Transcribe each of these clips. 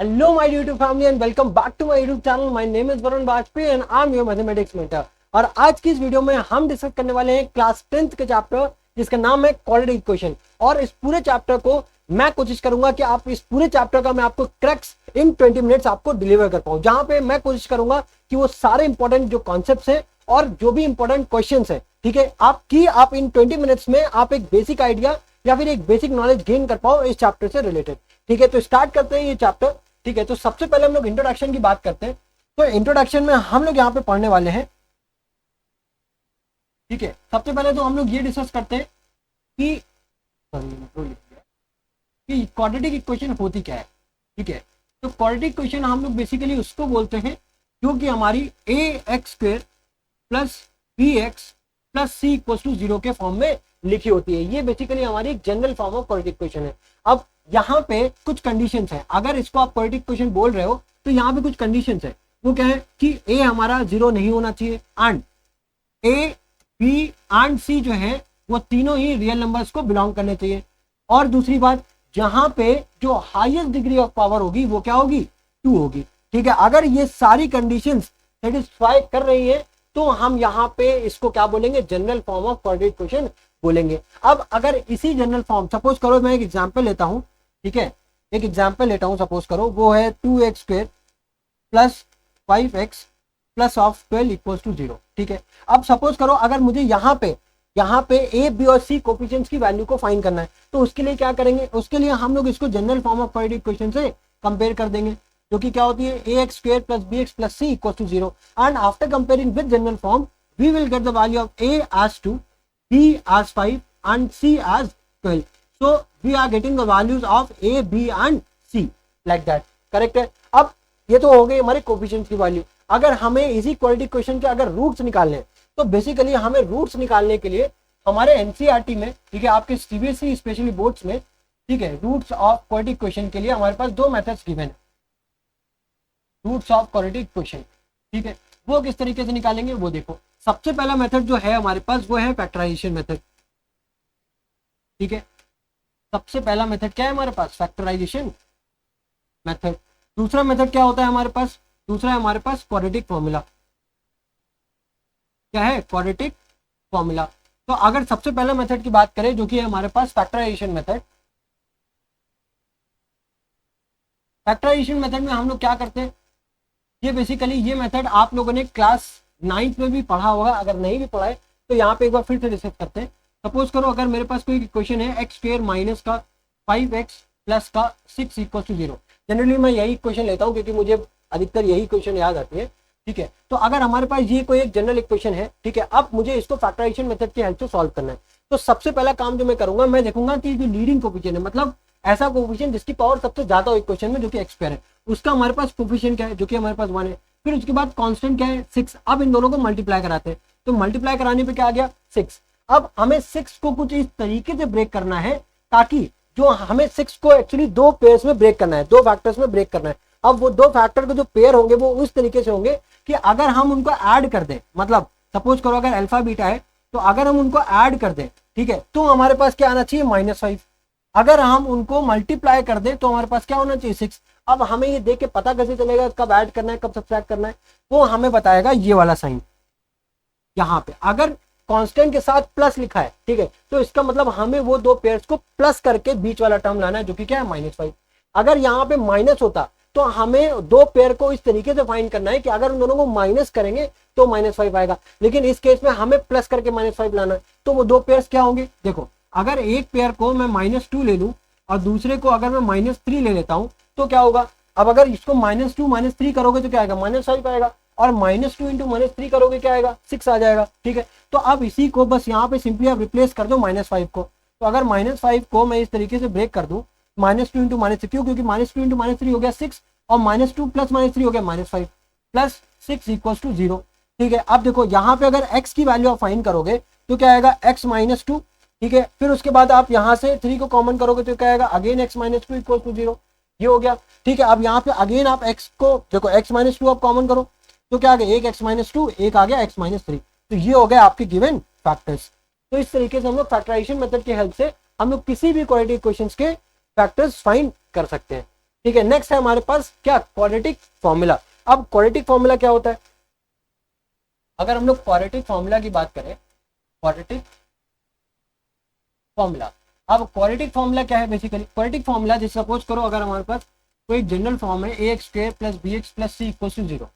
Hello, my YouTube family, and welcome back to my YouTube channel. My name is Varun Bajpayee and I'm your mathematics mentor. और आज की इस video में हम discuss करने वाले हैं क्लास 10th के चैप्टर जिसका नाम है क्वाड्रेटिक इक्वेशन। और इस पूरे चैप्टर को मैं कोशिश करूंगा कि आप इस पूरे चैप्टर का मैं आपको क्रैक्स इन 20 मिनट्स आपको डिलीवर कर पाऊं, जहां पे मैं कोशिश करूंगा कि वो सारे इंपॉर्टेंट जो कॉन्सेप्ट्स हैं और जो भी इंपॉर्टेंट क्वेश्चंस है, ठीक है, आप इन 20 मिनट्स में आप एक बेसिक आइडिया या फिर एक बेसिक नॉलेज गेन कर पाओ इस चैप्टर से रिलेटेड। ठीक है, तो स्टार्ट करते हैं ये चैप्टर। ठीक है, तो सबसे पहले हम लोग इंट्रोडक्शन की बात करते हैं। तो इंट्रोडक्शन में हम लोग यहाँ पे पढ़ने वाले हैं। ठीक है, सबसे पहले तो हम लोग ये डिस्कस करते हैं कि क्वाड्रेटिक इक्वेशन होती क्या है। ठीक है, तो क्वाड्रेटिक इक्वेशन हम लोग बेसिकली उसको बोलते हैं जो कि हमारी ax² plus bx plus c equal to 0 के फॉर्म में लिखी होती है। ये बेसिकली हमारी एक general form of quadratic equation है। अब यहाँ पे कुछ कंडीशंस हैं। अगर इसको आप क्वाड्रेटिक इक्वेशन बोल रहे हो तो यहाँ पे कुछ कंडीशंस है। वो क्या है कि a हमारा 0 नहीं होना चाहिए and a b and c जो है वो तीनों ही रियल नंबर्स को बिलोंग करने चाहिए। और दूसरी बात, जहां पे जो हाईएस्ट डिग्री ऑफ पावर होगी वो क्या होगी, 2 होगी। ठीक है, अगर ये सारी कंडीशंस सेटिस्फाई कर रही है तो हम यहाँ पे इसको क्या बोलेंगे, general form of quadratic equation बोलेंगे। अब अगर इसी जनरल फॉर्म, सपोज करो मैं एक एग्जांपल लेता हूं। ठीक है, एक एग्जांपल लेता हूं, सपोज करो वो है 2x² plus 5x plus of 12 equal to 0। ठीक है, अब सपोज करो अगर मुझे यहाँ पे ए बी और सी कोफिशिएंट्स की वैल्यू को फाइंड करना है तो उसके लिए क्या करेंगे, उसके लिए हम लोग इसको general form of quadratic equation से कंपेयर कर देंगे, जो कि क्या होती है ax² plus bx plus c equal to 0। And after comparing with general form we will get the value of a as 2, b as 5 and c as 12. So we are getting the values of a, b and c like that. Correct है। अब ये तो हो गई हमारे coefficients की value. अगर हमें इसी क्वाड्रेटिक इक्वेशन के अगर रूट्स निकालने हैं तो बेसिकली हमें रूट्स निकालने के लिए हमारे एनसीईआरटी में, ठीक है, आपके सीबीएसई स्पेशली बोर्ड्स में, ठीक है, रूट्स ऑफ क्वाड्रेटिक इक्वेशन के लिए हमारे पास 2 मेथड्स गिवन है। रूट्स ऑफ क्वाड्रेटिक इक्वेशन, ठीक है, वो किस तरीके से निकालेंगे वो देखो। सबसे पहला मेथड जो है हमारे पास वो है फैक्टराइजेशन मेथड। ठीक है, सबसे पहला मेथड क्या है हमारे पास, फैक्टराइजेशन मेथड। दूसरा मेथड क्या होता है हमारे पास, दूसरा है हमारे पास क्वाड्रेटिक फॉर्मूला। क्या है, क्वाड्रेटिक फॉर्मूला। तो अगर सबसे पहले मेथड की बात करें जो कि है हमारे पास फैक्टराइजेशन मेथड, फैक्टराइजेशन मेथड में हम लोग क्या करते हैं, ये बेसिकली ये मेथड आप लोगों ने क्लास 9th में भी पढ़ा होगा, अगर नहीं भी पढ़ा है तो यहाँ पे एक बार फिर से डिस्कस करते हैं। सपोज करो अगर मेरे पास कोई इक्वेशन है x² माइनस का 5x प्लस का 6 इक्वल टू 0। जनरली मैं यही इक्वेशन लेता हूँ क्योंकि मुझे अधिकतर यही इक्वेशन याद आती है। ठीक है, तो अगर हमारे पास ये कोई एक जनरल इक्वेशन है, ठीक है, अब मुझे इसको फैक्टराइजेशन मेथड की हेल्प से सॉल्व करना है। तो सबसे पहला काम जो मैं करूंगा, मैं देखूंगा कि जो लीडिंग कोफिशिएंट है, मतलब ऐसा कोफिशिएंट जिसकी पावर सबसे ज्यादा हो इक्वेशन में, जो कि x² है, उसका हमारे पास कोफिशिएंट क्या है, जो कि हमारे पास 1 है। फिर उसके बाद कांस्टेंट क्या है, 6। अब इन दोनों को मल्टीप्लाई कराते हैं, तो मल्टीप्लाई कराने पे क्या आ गया, 6। अब हमें 6 को कुछ इस तरीके से ब्रेक करना है ताकि जो हमें 6 को एक्चुअली 2 पेयर्स में ब्रेक करना है, 2 फैक्टर्स में ब्रेक करना है। अब वो 2 फैक्टर के जो पेयर होंगे वो उस तरीके से होंगे कि अगर हम उनको ऐड कर दें, मतलब सपोज करो अगर अल्फा बीटा है तो अगर हम उनको ऐड कर दें, ठीक है, तो हमारे पास क्या आना चाहिए, -5। अगर हम उनको मल्टीप्लाई कर दें तो हमारे पास क्या होना चाहिए, 6। अब हमें ये देख के पता कैसे चलेगा कब ऐड करना है कब सब्ट्रैक्ट करना है, वो हमें बताएगा ये वाला साइन। यहाँ पे अगर कांस्टेंट के साथ प्लस लिखा है, ठीक है, तो इसका मतलब हमें वो 2 पेयर्स को प्लस करके बीच वाला टर्म लाना है, जो कि क्या है, -5। अगर यहाँ पे माइनस होता तो हमें 2 पेयर को इस तरीके से फाइंड करना है कि अगर उन दोनों को माइनस करेंगे तो -5 आएगा, लेकिन इस केस में हमें प्लस करके -5 लाना है। तो वो 2 पेयर्स क्या होंगे, देखो, अगर एक पेयर को मैं -2 ले लूं और दूसरे को अगर मैं -3 ले लेता हूं तो क्या होगा। अब अगर इसको -2 -3 करोगे तो क्या आएगा, -5 आएगा, और -2 इंटू -3 करोगे क्या आएगा, 6 आ जाएगा। ठीक है, तो अब इसी को बस यहाँ पे सिंपली आप रिप्लेस कर दो -5 को। तो अगर -5 को मैं इस तरीके से ब्रेक कर दूं, -2 इंटू -3, क्यों, क्योंकि -2 इंटू -3 हो गया 6 और -2 प्लस -3 हो गया -5 प्लस 6 इक्वल टू 0। ठीक है, अब देखो यहाँ पे अगर x की वैल्यू आप फाइंड करोगे तो क्या आएगा, x -2। ठीक है, फिर उसके बाद आप यहाँ से 3 को कॉमन करोगे तो क्या आएगा, अगेन x -2 इक्वल टू 0। ये हो गया। ठीक है, अब यहाँ पे अगेन आप x को देखो, x -2 आप कॉमन करो तो क्या आ गया, एक x -2, एक आ गया x -3। तो ये हो गया आपके गिवन फैक्टर्स। तो इस तरीके से हम लोग फैक्टराइजेशन मेथड की हेल्प से हम लोग किसी भी क्वाड्रेटिक इक्वेशंस के फैक्टर्स फाइंड कर सकते हैं। ठीक है, नेक्स्ट है हमारे पास क्या, क्वाड्रेटिक फॉर्मूला। अब क्वाड्रेटिक फॉर्मूला क्या होता है, अगर हम लोग क्वाड्रेटिक फॉर्मूला की बात करें, क्वाड्रेटिक फॉर्मूला, अब क्वाड्रेटिक फॉर्मूला क्या है, बेसिकली क्वाड्रेटिक फॉर्मूला जैसे सपोज करो अगर हमारे पास कोई जनरल फॉर्म है a x square plus B x plus C equal to 0,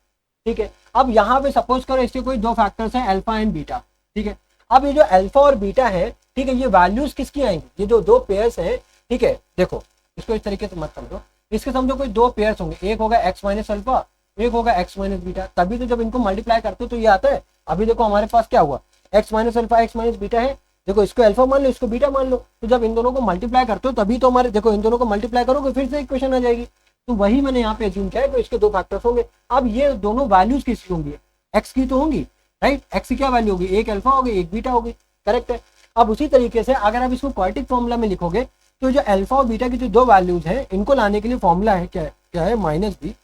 ठीक है। अब यहाँ पे सपोज करो इसके कोई दो फैक्टर्स हैं अल्फा एंड बीटा, ठीक है। अब ये जो अल्फा और बीटा है, ठीक है, ये वैल्यूज किसकी आएंगी, ये जो दो पेयर्स हैं, ठीक है, देखो इसको इस तरीके से मत समझो, इसके समझो कोई दो पेयर्स होंगे, एक होगा एक्स माइनस अल्फा, एक होगा एक्स माइनस बीटा, तभी तो जब इनको मल्टीप्लाई करते हो तो ये आता है। अभी देखो हमारे पास क्या हुआ, x minus alpha x minus beta है, देखो इसको अल्फा मान लो इसको बीटा मान लो, तो जब इन दोनों को मल्टीप्लाई करते हो तभी तो हमारे, देखो इन दोनों को मल्टीप्लाई करोगे फिर से इक्वेशन आ जाएगी, तो वही मैंने यहाँ पे अज्यूम किया है, तो इसके दो फैक्टर्स होंगे। अब ये दोनों वैल्यूज किसकी होंगी, एक्स की तो होंगी, राइट, एक्स की क्या वैल्यू होगी, एक अल्फा होगी एक बीटा होगी, करेक्ट है। अब उसी तरीके से अगर आप इसको क्वाड्रेटिक फॉर्मूला में लिखोगे तो जो अल्फा और बीटा की जो दो वैल्यूज है इनको लाने के लिए फॉर्मूला है क्या है, minus B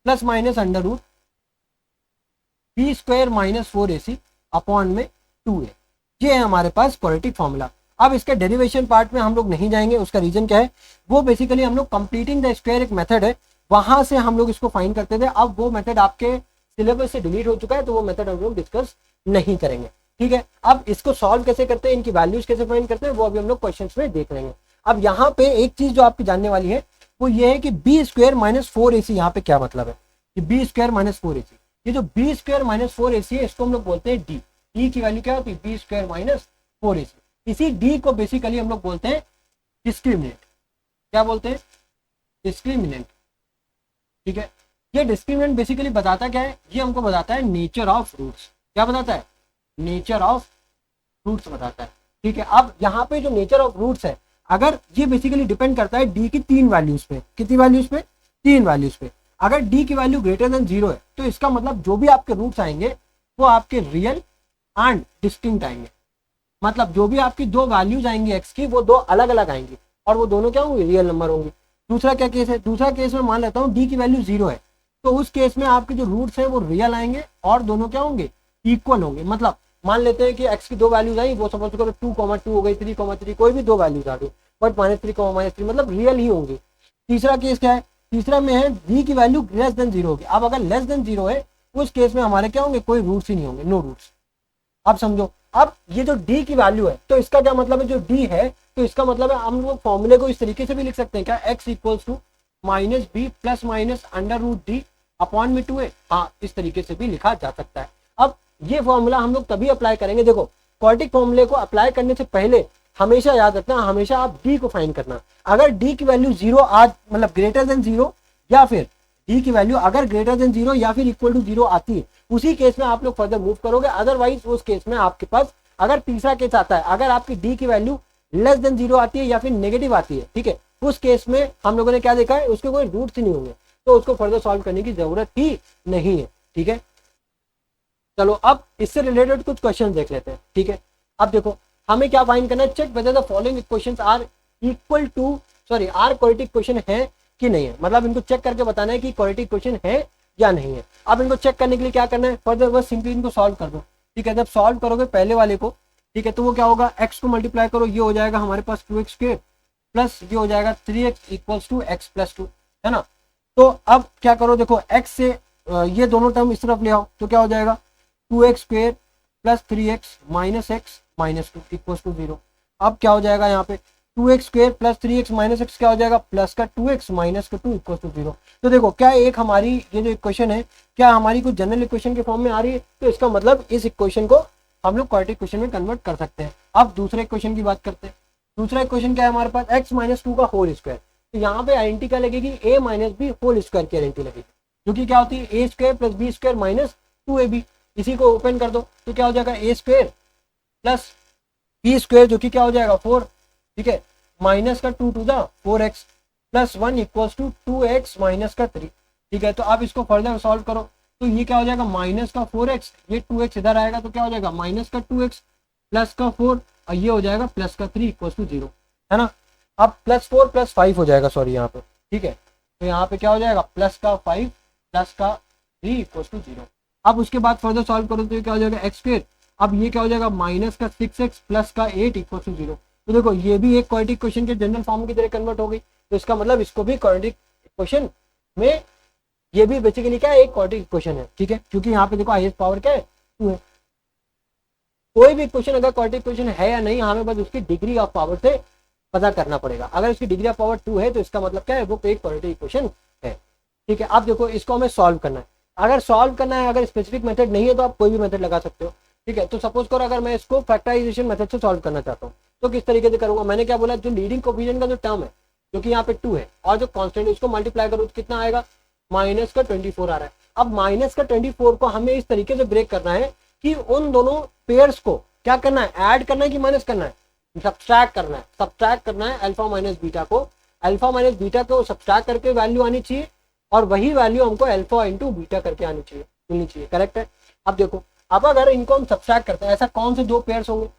plus minus under root B square minus 4ac upon में 2a, ये है हमारे पास क्वाड्रेटिक फॉर्मूला। अब इसके डेरिवेशन पार्ट में हम लोग नहीं जाएंगे, उसका रीजन क्या है, वो बेसिकली हम लोग कंप्लीटिंग द स्क्वायर एक मेथड है, वहां से हम लोग इसको फाइंड करते थे। अब वो मेथड आपके सिलेबस से डिलीट हो चुका है, तो वो मेथड हम लोग डिस्कस नहीं करेंगे, ठीक है। अब इसको सॉल्व कैसे करते हैं, इनकी वैल्यूज कैसे फाइंड करते हैं, वो अभी हम लोग क्वेश्चन में देख लेंगे। अब यहाँ पे एक चीज जो आपकी जानने वाली है वो ये है कि बी स्क्वायर माइनस 4ac यहाँ पे क्या मतलब है, कि बी स्क्वायर माइनस 4ac, ये जो बी स्क्वायर माइनस 4ac है इसको हम लोग बोलते हैं डी, डी की वैल्यू क्या होती है, बी स्क्वायर माइनस 4ac। इसी डी को बेसिकली हम लोग बोलते हैं डिस्क्रिमिनेंट, क्या बोलते हैं, डिस्क्रिमिनेंट, ठीक है। ये डिस्क्रिमिनेंट बेसिकली बताता क्या है, ये हमको बताता है नेचर ऑफ रूट्स, क्या बताता है, नेचर ऑफ रूट्स बताता है, ठीक है। अब यहाँ पे जो नेचर ऑफ रूट्स है, अगर ये बेसिकली डिपेंड करता है डी की तीन वैल्यूज पे, कितनी वैल्यूज पे, तीन वैल्यूज पे। अगर डी की वैल्यू ग्रेटर देन 0 है तो इसका मतलब जो भी आपके रूट्स आएंगे वो आपके रियल एंड डिस्टिंक्ट आएंगे, मतलब जो भी आपकी दो वैल्यूज आएंगी एक्स की वो दो अलग अलग आएंगी और वो दोनों क्या होंगी, रियल नंबर होंगी। दूसरा क्या केस है, दूसरा केस में मान लेता हूँ डी की वैल्यू 0 है, तो उस केस में आपके जो रूट्स हैं वो रियल आएंगे और दोनों क्या होंगे, इक्वल होंगे। मतलब मान लेते हैं कि एक्स की दो वैल्यूज आई, वो सपोज करो 2,2 हो गई, 3,3, कोई भी दो वैल्यूज आ गई, बट -3, मतलब रियल ही होंगी। तीसरा केस क्या है, तीसरा में है डी की वैल्यू लेस देन 0 होगी। अब अगर लेस देन 0 है उस केस में हमारे क्या होंगे, कोई रूट्स ही नहीं होंगे, नो रूट्स। अब समझो, अब ये जो डी की वैल्यू है तो इसका क्या मतलब है, जो डी है तो इसका मतलब है हम लोग फॉर्मूले को इस तरीके से भी लिख सकते हैं क्या, X equals to minus B plus minus under root D upon में 2a, हाँ इस तरीके से भी लिखा जा सकता है। अब ये फॉर्मूला हम लोग तभी अप्लाई करेंगे, देखो क्वाड्रेटिक फॉर्मूले को अप्लाई करने से पहले हमेशा याद रखना, हमेशा आप डी को फाइंड करना। अगर डी की वैल्यू 0 आज मतलब ग्रेटर देन 0 या फिर डी की वैल्यू अगर ग्रेटर देन 0 या फिर इक्वल टू 0 आती है, उसी केस में आप लोग फर्दर मूव करोगे। अदरवाइज उस केस में आपके पास अगर तीसरा केस आता है, अगर आपकी डी की वैल्यू लेस देन 0 आती है या फिर नेगेटिव आती है, ठीक है, उस केस में हम लोगों ने क्या देखा है, उसके कोई रूट्स ही नहीं होंगे, तो उसको फर्दर सॉल्व करने की जरूरत ही नहीं है, ठीक है। चलो अब इससे रिलेटेड कुछ क्वेश्चन देख लेते हैं, ठीक है। अब देखो हमें क्या फाइंड करना है, check whether the following equations are equal to are quadratic question है कि नहीं है, मतलब इनको चेक करके बताना है कि क्वाड्रेटिक क्वेश्चन है या नहीं है। अब इनको चेक करने के लिए क्या करना है, फर्दर बस सिंपली इनको सॉल्व कर दो, ठीक है। जब सॉल्व करोगे पहले वाले को, ठीक है, तो वो क्या होगा, एक्स को मल्टीप्लाई करो, ये हो जाएगा हमारे पास 2x स्क्वायर प्लस ये हो जाएगा 3x equals to x plus 2, है ना। तो अब क्या करो, देखो x से ये दोनों टर्म इस तरफ ले आओ, तो क्या हो जाएगा 2x square plus 3x minus X minus 2 equals to 0। अब क्या हो जाएगा यहाँ पे 2x square plus 3x minus x क्या हो जाएगा, प्लस का 2x माइनस का 2 इक्वल्स टू 0। तो देखो क्या एक हमारी ये जो इक्वेशन है क्या हमारी कुछ जनरल इक्वेशन के फॉर्म में आ रही है, तो इसका मतलब इस इक्वेशन को हम लोग क्वाड्रेटिक क्वेश्चन में कन्वर्ट कर सकते हैं। अब दूसरे इक्वेशन की बात करते हैं। दूसरा इक्वेशन क्या है हमारे पास, x माइनस 2 का होल स्क्वायर, तो यहाँ पे आइडेंटिटी क्या लगेगी, a minus B whole square की आइडेंटिटी लगेगी, जो कि क्या होती है a square plus B square minus 2ab। इसी को ओपन कर दो तो क्या हो जाएगा a square plus B square जो कि क्या हो जाएगा 4, ठीक है, माइनस का 2 to the 4x plus 1 equals to 2x minus का 3, ठीक है। तो आप इसको फर्दर सॉल्व करो तो ये क्या हो जाएगा माइनस का 4x, ये 2x इधर आएगा तो क्या हो जाएगा माइनस का 2x प्लस का 4 और ये हो जाएगा प्लस का 3 इक्वल्स टू 0, है ना। अब प्लस 4 प्लस 5 हो जाएगा, सॉरी यहाँ पे, ठीक है। तो यहाँ पे क्या हो जाएगा प्लस का 5 प्लस का 3 इक्वल्स टू 0। अब उसके बाद फर्दर सॉल्व करो तो ये क्या हो जाएगा एक्स स्क्वायर, अब ये क्या हो जाएगा माइनस का 6x प्लस का 8 इक्वल्स टू 0। तो देखो ये भी एक क्वाड्रेटिक क्वेश्चन के जनरल फॉर्म की तरह कन्वर्ट हो गई, तो इसका मतलब इसको भी क्वाड्रेटिक क्वेश्चन में ये भी बेसिकली क्या है, एक क्वाड्रेटिक इक्वेशन है, ठीक है, क्योंकि यहाँ पे देखो हाईएस्ट पावर क्या है, 2 है। कोई भी क्वेश्चन अगर क्वाड्रेटिक इक्वेशन है या नहीं, हमें बस उसकी डिग्री ऑफ पावर से पता करना पड़ेगा। अगर उसकी डिग्री ऑफ पावर 2 है तो इसका मतलब क्या है, वो एक क्वाड्रेटिक इक्वेशन है, ठीक है। अब देखो इसको हमें सॉल्व करना है। अगर सॉल्व करना है, अगर स्पेसिफिक मेथड नहीं है तो आप कोई भी मेथड लगा सकते हो, ठीक है। तो सपोज करो अगर मैं इसको फैक्टराइजेशन मेथड से सॉल्व करना चाहता हूँ तो किस तरीके से करूंगा, मैंने क्या बोला, जो लीडिंग कोफिशिएंट का जो टर्म है जो कि यहाँ पे 2 है और जो कांस्टेंट है उसको मल्टीप्लाई करो तो कितना आएगा, माइनस का 24 आ रहा है। अब माइनस का 24 को हमें इस तरीके से ब्रेक करना है कि उन दोनों पेयर्स को क्या करना है, ऐड करना है कि माइनस करना है, सब्ट्रैक्ट करना है। सब्ट्रैक्ट करना है अल्फा माइनस बीटा को, अल्फा माइनस बीटा को सब्ट्रैक्ट करके वैल्यू आनी चाहिए और वही वैल्यू हमको अल्फा इंटू बीटा करके आनी चाहिए, मिलनी चाहिए, करेक्ट है। अब देखो, अब अगर इनको हम सब्ट्रैक्ट करते हैं, ऐसा कौन से दो पेयर्स होंगे,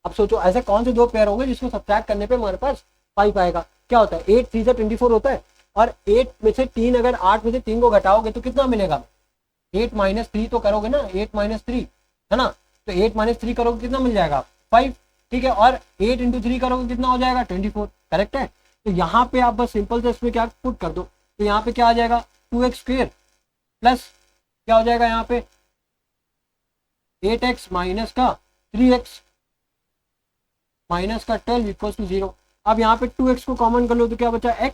अब सोचो ऐसे कौन से दो पेयर होंगे जिसको सब्ट्रैक्ट करने पे हमारे पास 5 आएगा। क्या होता है, 8 3 से 24 होता है और 8 में से 3, अगर 8 में से 3 को घटाओगे तो कितना मिलेगा, 8 माइनस 3 तो करोगे ना, 8 माइनस 3 है ना, तो 8 माइनस 3 करोगे कितना मिल जाएगा, 5, ठीक है। और 8 इंटू 3 करोगे कितना हो जाएगा, 24, करेक्ट है। तो यहाँ पे आप बस सिंपल से इसमें क्या पुट कर दो, तो यहाँ पे क्या आ जाएगा, 2x स्क्वायर प्लस क्या हो जाएगा यहाँ पे 8x माइनस का 3x माइनस का 12 इक्वल टू 0। अब यहाँ पे 2x को कॉमन कर लो तो क्या बचा x,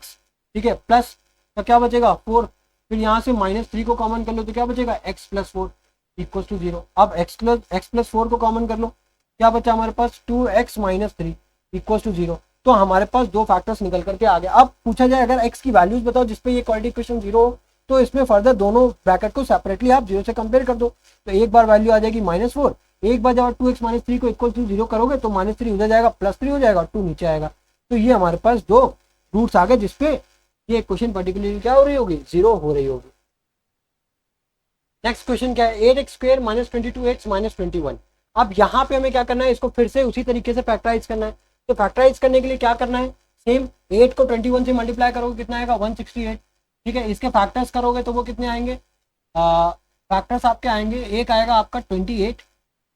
ठीक है, प्लस तो क्या बचेगा 4, फिर यहाँ से माइनस 3 को कॉमन कर लो तो क्या बचेगा x प्लस 4 इक्वल टू 0। अब x प्लस 4 को कॉमन कर लो, क्या बचा हमारे पास 2x माइनस 3 इक्वल टू 0। तो हमारे पास दो फैक्टर्स निकल करके आ गए। अब पूछा जाए अगर x की वैल्यूज बताओ जिसपे ये क्वाड्रेटिक इक्वेशन 0 हो, तो इसमें फर्दर दोनों ब्रैकेट को सेपरेटली आप 0 से कंपेयर कर दो, तो एक बार वैल्यू आ जाएगी -4, एक बार जब 2x माइनस 3 को इक्वल टू 0 करोगे तो -3 उधर जाएगा, +3 हो जाएगा, 2 नीचे आएगा। तो ये हमारे पास दो रूट्स आ गए जिसपे ये इक्वेशन पर्टिकुलरली क्या हो रही होगी, 0 हो रही होगी। नेक्स्ट क्वेश्चन क्या है, 8x square minus 22x minus 21। अब यहाँ पे हमें क्या करना है, इसको फिर से उसी तरीके से फैक्टराइज करना है। तो फैक्टराइज करने के लिए क्या करना है, सेम 8 को 21 से मल्टीप्लाई करोगे कितना आएगा, 168, ठीक है। इसके फैक्टर्स करोगे तो वो कितने आएंगे, फैक्टर्स आपके आएंगे, एक आएगा आपका 28,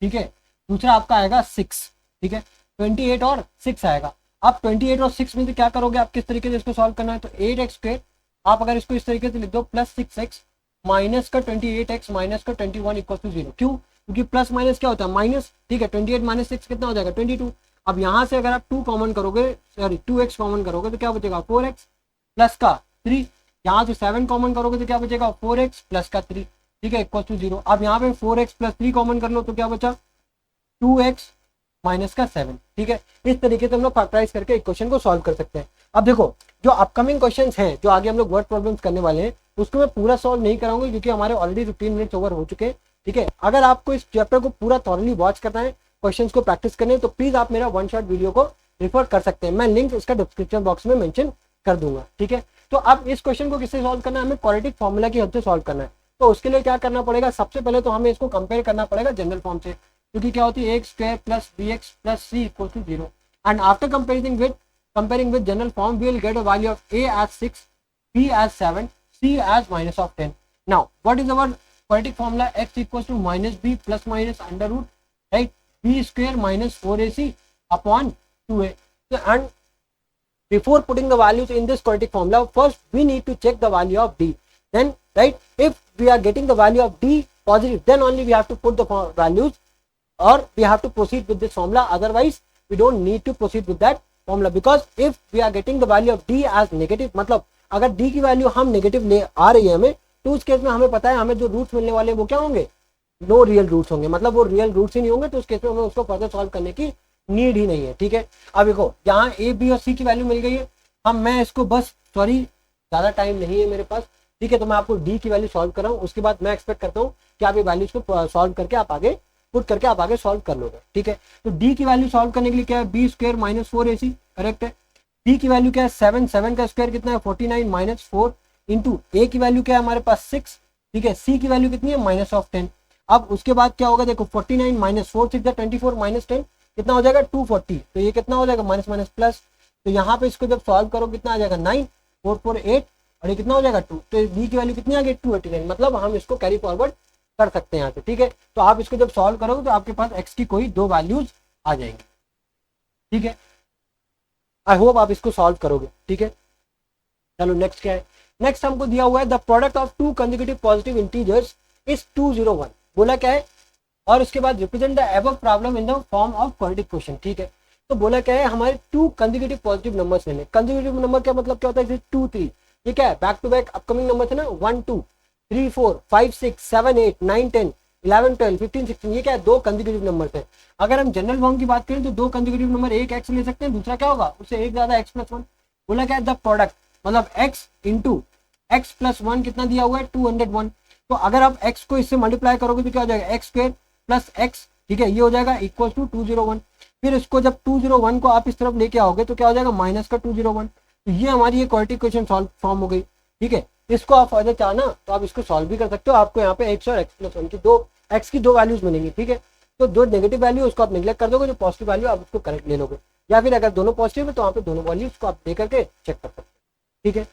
ठीक है, दूसरा आपका आएगा 6, ठीक है, 28 और 6 आएगा। अब 28 और 6 में से क्या करोगे आप, किस तरीके से इसको सॉल्व करना है, तो 8x स्क्वायर आप अगर इसको इस तरीके से लिख दो प्लस 6x माइनस का 28x माइनस का 21 इक्वल टू 0। क्यों, क्योंकि प्लस माइनस क्या होता है, माइनस, ठीक है। 28 माइनस 6 कितना हो जाएगा, 22। अब यहाँ से अगर आप 2 कॉमन करोगे, सॉरी 2x कॉमन करोगे तो क्या बचेगा 4x प्लस का 3, यहाँ से 7 कॉमन करोगे तो क्या बचेगा 4x प्लस का 3, ठीक है, इक्वल टू 0। अब यहाँ पे 4x प्लस 3 कॉमन कर लो तो क्या बचा 2x माइनस का 7, ठीक है। इस तरीके से हम लोग फैक्टराइज करके इक्वेशन को सॉल्व कर सकते हैं। अब देखो जो अपकमिंग क्वेश्चंस हैं जो आगे हम लोग वर्ड प्रॉब्लम्स करने वाले हैं उसको मैं पूरा सॉल्व नहीं कराऊंगा क्योंकि हमारे ऑलरेडी 15 मिनट्स ओवर हो चुके हैं, ठीक है। अगर आपको इस चैप्टर को पूरा थॉरली वॉच करना है, क्वेश्चंस को प्रैक्टिस करने हैं, तो प्लीज आप मेरा 1 शॉट वीडियो को रिफर कर सकते हैं, मैं लिंक इसका डिस्क्रिप्शन बॉक्स में मेंशन कर दूंगा, ठीक है। तो अब इस क्वेश्चन को किससे सॉल्व करना है, हमें क्वाड्रेटिक फॉर्मूला की हेल्प से सॉल्व करना है। तो उसके लिए क्या करना पड़ेगा, सबसे पहले तो हमें इसको कंपेयर करना पड़ेगा जनरल फॉर्म से, क्योंकि क्या होती है X square plus B x plus C equal to 0 and after comparing with general form we will get a value of a as 6, b as 7, c as minus of 10. Now what is our quadratic formula, x equals to minus b plus minus under root, right, b square minus 4ac upon 2a. So, and before putting the values in this quadratic formula, first we need to check the value of d, then right, if we are getting the value of d positive then only we have to put the values or we have to proceed with this formula, otherwise we don't need to proceed with that formula, because if we are getting the value of d as negative, मतलब अगर d की value हम negative ले आ रही है हमें, तो उस केस में हमें पता है हमें जो रूट्स मिलने वाले वो क्या होंगे, नो रियल रूट्स होंगे, मतलब वो रियल रूट्स ही नहीं होंगे, तो उस केस में हमें उसको फर्दर सॉल्व करने की नीड ही नहीं है, ठीक है। अब देखो यहाँ a b और c की वैल्यू मिल गई है, मैं इसको बस, सॉरी ज्यादा टाइम नहीं है मेरे पास, ठीक है, तो मैं आपको d की वैल्यू सॉल्व कर रहा हूँ, उसके बाद मैं एक्सपेक्ट करता हूँ कि आप ये वैल्यूज को सॉल्व करके आप आगे पुट करके आप आगे सॉल्व कर लोगे, ठीक है। तो d की वैल्यू सॉल्व करने के लिए क्या है, B square minus 4ac, correct है। d की वैल्यू क्या है 7 का स्क्वायर कितना है 49 माइनस 4 इंटू a की वैल्यू क्या है हमारे पास 6, ठीक है, c की वैल्यू कितनी है माइनस ऑफ 10। अब उसके बाद क्या होगा, देखो 49 माइनस 4 6 24 माइनस 10 कितना हो जाएगा 240, तो ये कितना हो जाएगा माइनस माइनस प्लस, तो यहाँ पे इसको जब सॉल्व करो कितना आ जाएगा 9 4 4 8 और ये कितना हो जाएगा 2, तो d की वैल्यू कितनी आ गई 289, मतलब हम इसको कैरी फॉरवर्ड कर सकते हैं यहाँ से, ठीक है। तो आप इसको जब सॉल्व करोगे तो आपके पास x की कोई दो वैल्यूज आ जाएंगी, ठीक है। आई होप आप इसको सॉल्व करोगे, ठीक है। चलो नेक्स्ट क्या है, नेक्स्ट हमको दिया हुआ है the product of to consecutive positive integers is 201, बोला क्या है, और उसके बाद represent the above problem in the form of quadratic question, ठीक है। तो बोला क्या है, हमारे टू कंसेक्यूटिव पॉजिटिव नंबर्स लेने। कंसेक्यूटिव नंबर क्या मतलब क्या होता है, जैसे 2 3, ये क्या है, back to back upcoming number है ना, 1 2 3 4 5 6 7 8 9 10 11 12 15 16, ये क्या है, दो कंसेक्यूटिव नंबर है। अगर हम जनरल फॉर्म की बात करें तो दो कंसेक्यूटिव नंबर एक एक्स ले सकते हैं, दूसरा क्या होगा, उससे एक ज्यादा एक्स प्लस वन। बोला क्या है, द प्रोडक्ट मतलब x into x plus one कितना दिया हुआ है, 201। तो अगर आप एक्स को इससे मल्टीप्लाई करोगे तो क्या हो जाएगा, एक्स स्क्वायर प्लस एक्स, ठीक है, ये हो जाएगा इक्वल टू 201। फिर इसको जब 201 को आप इस तरफ लेके आओगे तो क्या हो जाएगा, माइनस का 201। तो ये हमारी ये क्वाड्रेटिक इक्वेशन सॉल्व फॉर्म हो गई, ठीक है। इसको आप फर्दर चाहना तो आप इसको सॉल्व भी कर सकते हो, आपको यहाँ पे एक्स और एक्स प्लस वन की दो एक्स की दो वैल्यूज मिलेंगी, ठीक है। तो दो नेगेटिव वैल्यू उसको आप निगलेक्ट कर दोगे, जो पॉजिटिव वैल्यू आप उसको करेक्ट ले लोगे, या फिर अगर दोनों पॉजिटिव है तो वहाँ पे दोनों वैल्यूज को आप दे करके चेक कर सकते हो, ठीक है।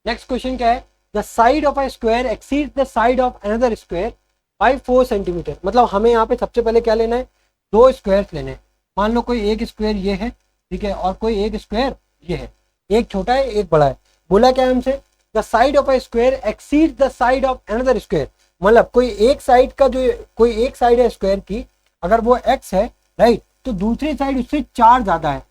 नेक्स्ट क्वेश्चन क्या है, the side of a square exceed the side of another square by 4 centimetre. मतलब हमें यहाँ पे सबसे पहले क्या लेना है, दो स्क्वायर लेने हैं। मान लो कोई एक स्क्वायर ये है, ठीक है, और कोई एक स्क्वायर ये है, एक छोटा है एक बड़ा है। बोला क्या है हमसे, the side of a square exceed the side of another square. मतलब कोई एक साइड का जो कोई एक साइड है स्क्वायर की, अगर वो एक्स है, राइट, तो दूसरी साइड उससे 4 ज्यादा है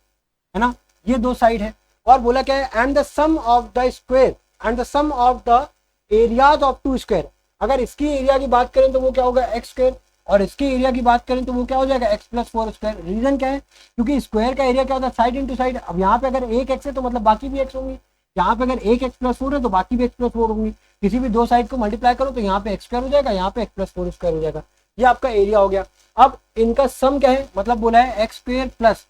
ना, ये दो साइड है। और बोला क्या है, and the sum of the square and the sum of the areas of two square. अगर इसकी एरिया की बात करें तो वो क्या होगा, एक्स स्क्वायर, और इसकी एरिया की बात करें तो वो क्या हो जाएगा, एक्स प्लस 4 स्क्वायर। रीजन क्या है, क्योंकि स्क्वायर का एरिया क्या होता है, साइड इंटू साइड। अब यहाँ पे अगर एक एक्स है तो मतलब बाकी भी एक्स होंगी, यहाँ पे अगर एक एक्स प्लस 4 है तो बाकी भी एक्स प्लस 4 होंगी। किसी भी दो साइड को मल्टीप्लाई करो तो यहाँ पे एक्स स्क्वायर हो जाएगा, यहाँ पे एक्स प्लस 4 स्क्वायर हो जाएगा, ये आपका एरिया हो गया। अब इनका सम क्या है, मतलब बोला है X square plus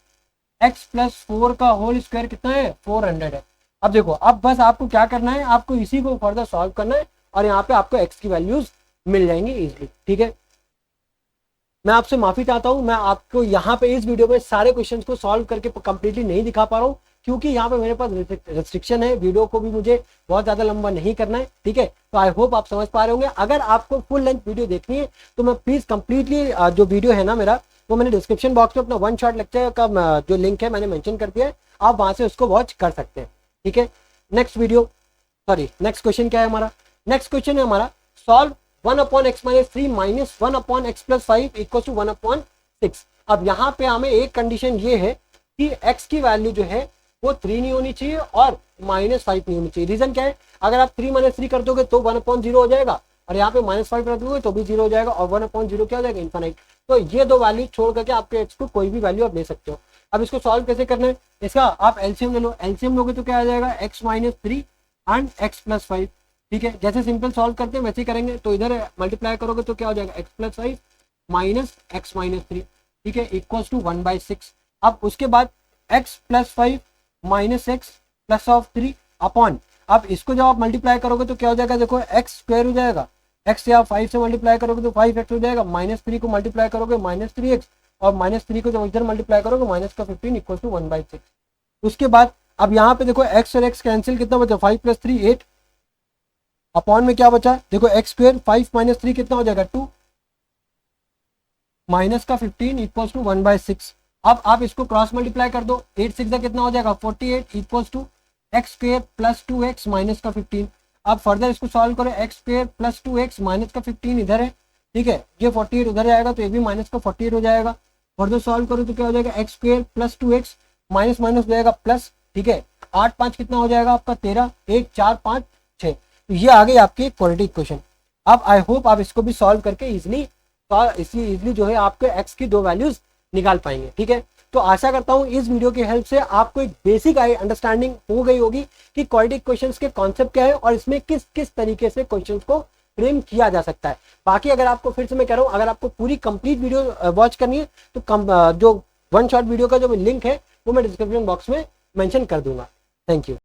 x plus 4 का होल स्क्वायर कितना है, 400 है। अब देखो, अब बस आपको क्या करना है, आपको इसी को फर्दर सॉल्व करना है, और यहाँ पे आपको एक्स की वैल्यूज मिल जाएंगी इजीली, ठीक है। मैं आपसे माफी चाहता हूँ, मैं आपको यहाँ पे इस वीडियो में सारे क्वेश्चंस को सॉल्व करके कंप्लीटली नहीं दिखा पा रहा हूँ, क्योंकि यहाँ पे मेरे पास रेस्ट्रिक्शन है, वीडियो को भी मुझे बहुत ज्यादा लंबा नहीं करना है, ठीक है। तो आई होप आप समझ पा रहे होंगे। अगर आपको फुल लेंथ वीडियो देखनी है तो मैं प्लीज कंप्लीटली जो वीडियो है ना मेरा, वो मैंने डिस्क्रिप्शन बॉक्स में अपना वन शॉट लेक्चर का जो लिंक है मैंने मेंशन कर दिया है, आप वहां से उसको वॉच कर सकते हैं, ठीक है। नेक्स्ट क्वेश्चन क्या है हमारा, नेक्स्ट क्वेश्चन है हमारा solve 1/x-3 minus 1/x+5 equal to 1/6। अब यहाँ पे हमें एक कंडीशन ये है कि x की वैल्यू जो है वो 3 नहीं होनी चाहिए और -5 नहीं होनी चाहिए। रीजन क्या है, अगर आप 3 - 3 कर दोगे तो 1/0 हो जाएगा, और यहाँ पे -5 कर दोगे तो भी 0 हो जाएगा, और 1/0 क्या हो जाएगा, इन्फिनिट। तो ये दो वैल्यू छोड़ करके आपके x को कोई भी वैल्यू आप ले सकते हो। अब इसको सॉल्व कैसे करना है, इसका आप एलसीएम ले लो। एलसीएम लोगे तो क्या आ जाएगा, x-3 एंड x+5, ठीक है। जैसे सिंपल सॉल्व करते हैं वैसे ही करेंगे। तो इधर मल्टीप्लाई करोगे तो क्या हो जाएगा, x+5 माइनस x-3, ठीक है, इक्वल्स टू 1/6। अब उसके बाद x+5 minus x plus of 3 upon, अब इसको जब आप मल्टीप्लाई करोगे तो क्या हो जाएगा, देखो x स्क्वायर हो जाएगा, x से आप 5 से मल्टीप्लाई करोगे तो 5x हो जाएगा, -3 को मल्टीप्लाई करोगे -3x, और -3 को जब इधर मल्टीप्लाई करोगे -15 इक्वल टू 1/6। उसके बाद अब यहाँ पे देखो x और x कैंसिल, कितना बचा, 5 + 3 8, अपॉन में क्या बचा, देखो एक्स स्क्वायर 5 - 3 कितना हो जाएगा, 2 माइनस का 15 इक्वल्स टू 1/6। अब आप इसको क्रॉस मल्टीप्लाई कर दो, 8 6 कितना हो जाएगा, 48 equals to X square plus 2x minus का 15। अब फर्दर इसको सॉल्व करो, x square plus 2x minus का 15 इधर है, ठीक है, ये 48 उधर जाएगा तो ये भी माइनस का 48 हो जाएगा। फर्दर सॉल्व करो तो क्या हो जाएगा, x square plus 2x minus minus हो जाएगा प्लस, ठीक है, 8 5 कितना हो जाएगा आपका 13, 1 4 5 6। तो ये आ गई आपकी क्वाड्रेटिक इक्वेशन। अब आई होप आप इसको भी सॉल्व करके इजीली जो है आपके एक्स की दो वैल्यूज निकाल पाएंगे, ठीक है। तो आशा करता हूं इस वीडियो की हेल्प से आपको एक बेसिक अंडरस्टैंडिंग हो गई होगी कि क्वाड्रेटिक क्वेश्चंस के कॉन्सेप्ट क्या है और इसमें किस किस तरीके से क्वेश्चंस को फ्रेम किया जा सकता है। बाकी अगर आपको फिर से मैं कह रहा हूं, अगर आपको पूरी कंप्लीट वीडियो वॉच करनी है तो जो वन शॉट वीडियो का जो लिंक है वो मैं डिस्क्रिप्शन बॉक्स में मेंशन कर दूंगा। Thank you.